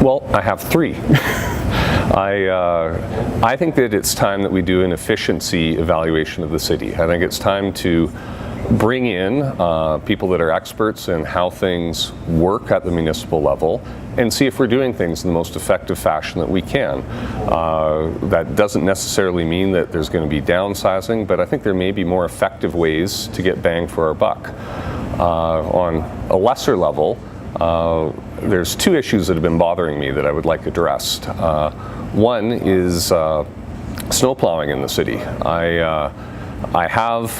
Well, I have three. I think that it's time that we do an efficiency evaluation of the city. I think it's time to bring in people that are experts in how things work at the municipal level and see if we're doing things in the most effective fashion that we can. That doesn't necessarily mean that there's going to be downsizing, but I think there may be more effective ways to get bang for our buck. On a lesser level, there's two issues that have been bothering me that I would like addressed. One is snow plowing in the city. I have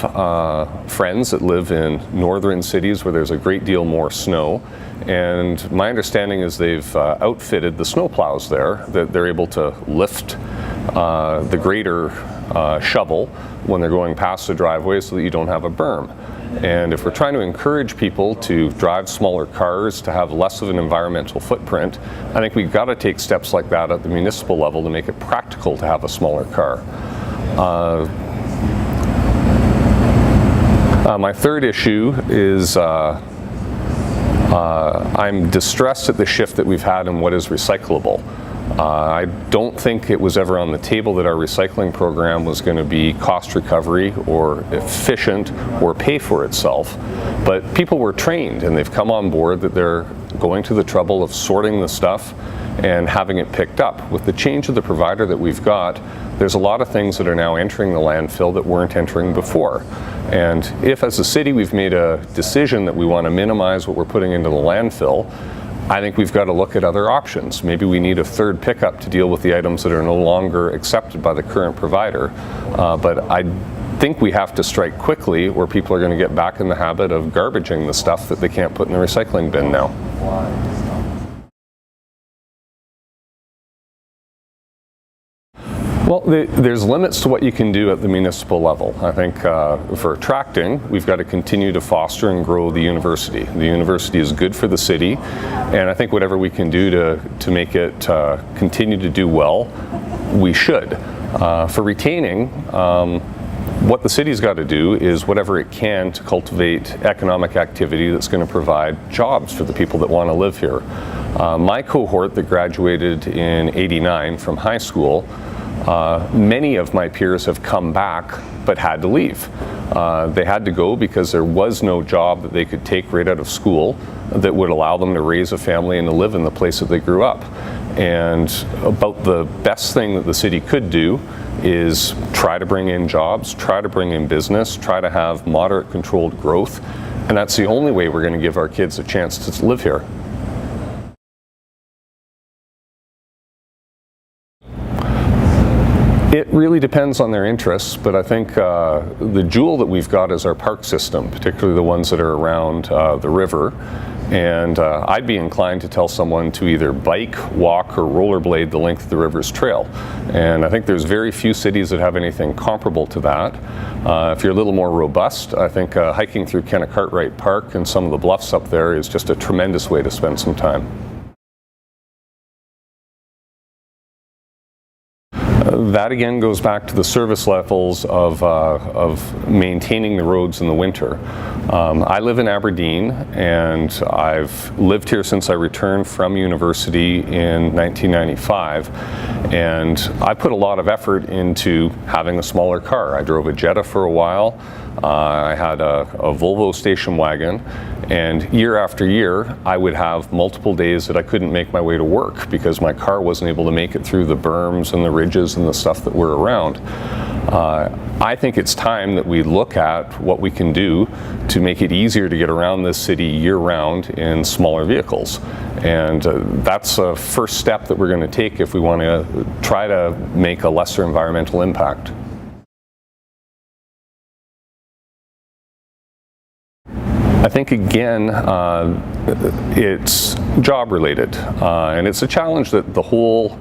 friends that live in northern cities where there's a great deal more snow, and my understanding is they've outfitted the snow plows there, that they're able to lift the greater shovel when they're going past the driveway so that you don't have a berm. And if we're trying to encourage people to drive smaller cars, to have less of an environmental footprint, I think we've got to take steps like that at the municipal level to make it practical to have a smaller car. My third issue is I'm distressed at the shift that we've had in what is recyclable. I don't think it was ever on the table that our recycling program was going to be cost recovery or efficient or pay for itself. But people were trained and they've come on board that they're going to the trouble of sorting the stuff and having it picked up. With the change of the provider that we've got, there's a lot of things that are now entering the landfill that weren't entering before. And if as a city we've made a decision that we want to minimize what we're putting into the landfill, I think we've got to look at other options. Maybe we need a third pickup to deal with the items that are no longer accepted by the current provider. But I think we have to strike quickly or people are going to get back in the habit of garbaging the stuff that they can't put in the recycling bin now. Well, there's limits to what you can do at the municipal level. I think for attracting, we've got to continue to foster and grow the university. The university is good for the city, and I think whatever we can do to make it continue to do well, we should. For retaining, what the city's got to do is whatever it can to cultivate economic activity that's going to provide jobs for the people that want to live here. My cohort that graduated in '89 from high school, many of my peers have come back but had to leave. They had to go because there was no job that they could take right out of school that would allow them to raise a family and to live in the place that they grew up. And about the best thing that the city could do is try to bring in jobs, try to bring in business, try to have moderate controlled growth, and that's the only way we're going to give our kids a chance to live here. It really depends on their interests, but I think the jewel that we've got is our park system, particularly the ones that are around the river. And I'd be inclined to tell someone to either bike, walk, or rollerblade the length of the river's trail. And I think there's very few cities that have anything comparable to that. If you're a little more robust, I think hiking through Kenneth Cartwright Park and some of the bluffs up there is just a tremendous way to spend some time. That again goes back to the service levels of maintaining the roads in the winter. I live in Aberdeen and I've lived here since I returned from university in 1995, and I put a lot of effort into having a smaller car. I drove a Jetta for a while. I had a Volvo station wagon, and year after year I would have multiple days that I couldn't make my way to work because my car wasn't able to make it through the berms and the ridges and the stuff that were around. I think it's time that we look at what we can do to make it easier to get around this city year-round in smaller vehicles. And that's a first step that we're going to take if we want to try to make a lesser environmental impact. I think again, it's job related, and it's a challenge that the whole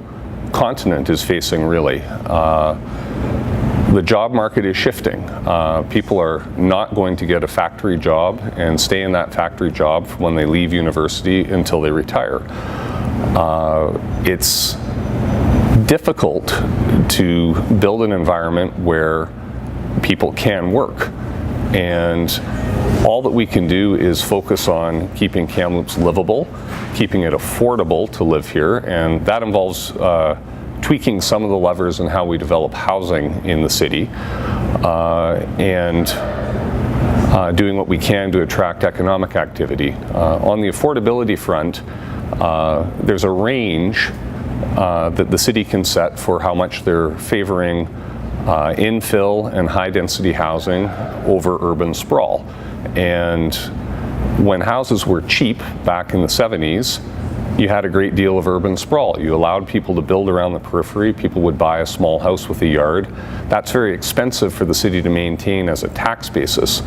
continent is facing really. The job market is shifting. People are not going to get a factory job and stay in that factory job when they leave university until they retire. It's difficult to build an environment where people can work. And all that we can do is focus on keeping Kamloops livable, keeping it affordable to live here, and that involves tweaking some of the levers in how we develop housing in the city, and doing what we can to attract economic activity. On the affordability front, there's a range that the city can set for how much they're favoring infill and high-density housing over urban sprawl. And when houses were cheap back in the 70s, you had a great deal of urban sprawl. You allowed people to build around the periphery. People would buy a small house with a yard. That's very expensive for the city to maintain as a tax basis.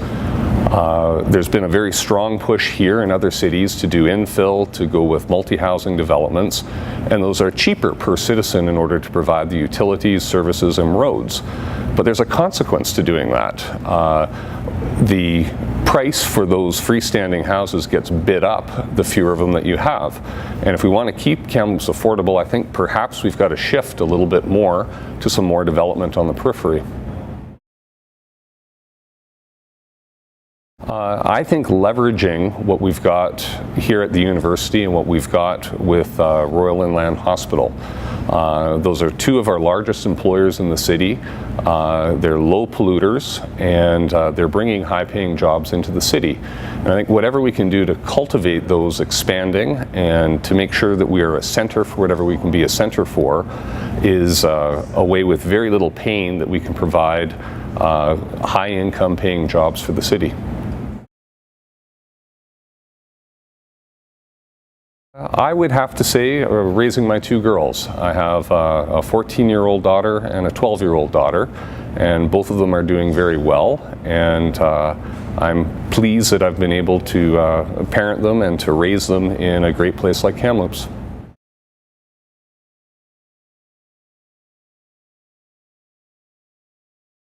There's been a very strong push here in other cities to do infill, to go with multi-housing developments, and those are cheaper per citizen in order to provide the utilities, services, and roads. But there's a consequence to doing that. The price for those freestanding houses gets bid up the fewer of them that you have. And if we want to keep Kamloops affordable, I think perhaps we've got to shift a little bit more to some more development on the periphery. I think leveraging what we've got here at the university and what we've got with Royal Inland Hospital. Those are two of our largest employers in the city. They're low polluters, and they're bringing high-paying jobs into the city. And I think whatever we can do to cultivate those expanding and to make sure that we are a center for whatever we can be a center for is a way with very little pain that we can provide high-income paying jobs for the city. I would have to say raising my two girls. I have a 14-year-old daughter and a 12-year-old daughter, and both of them are doing very well, and I'm pleased that I've been able to parent them and to raise them in a great place like Kamloops.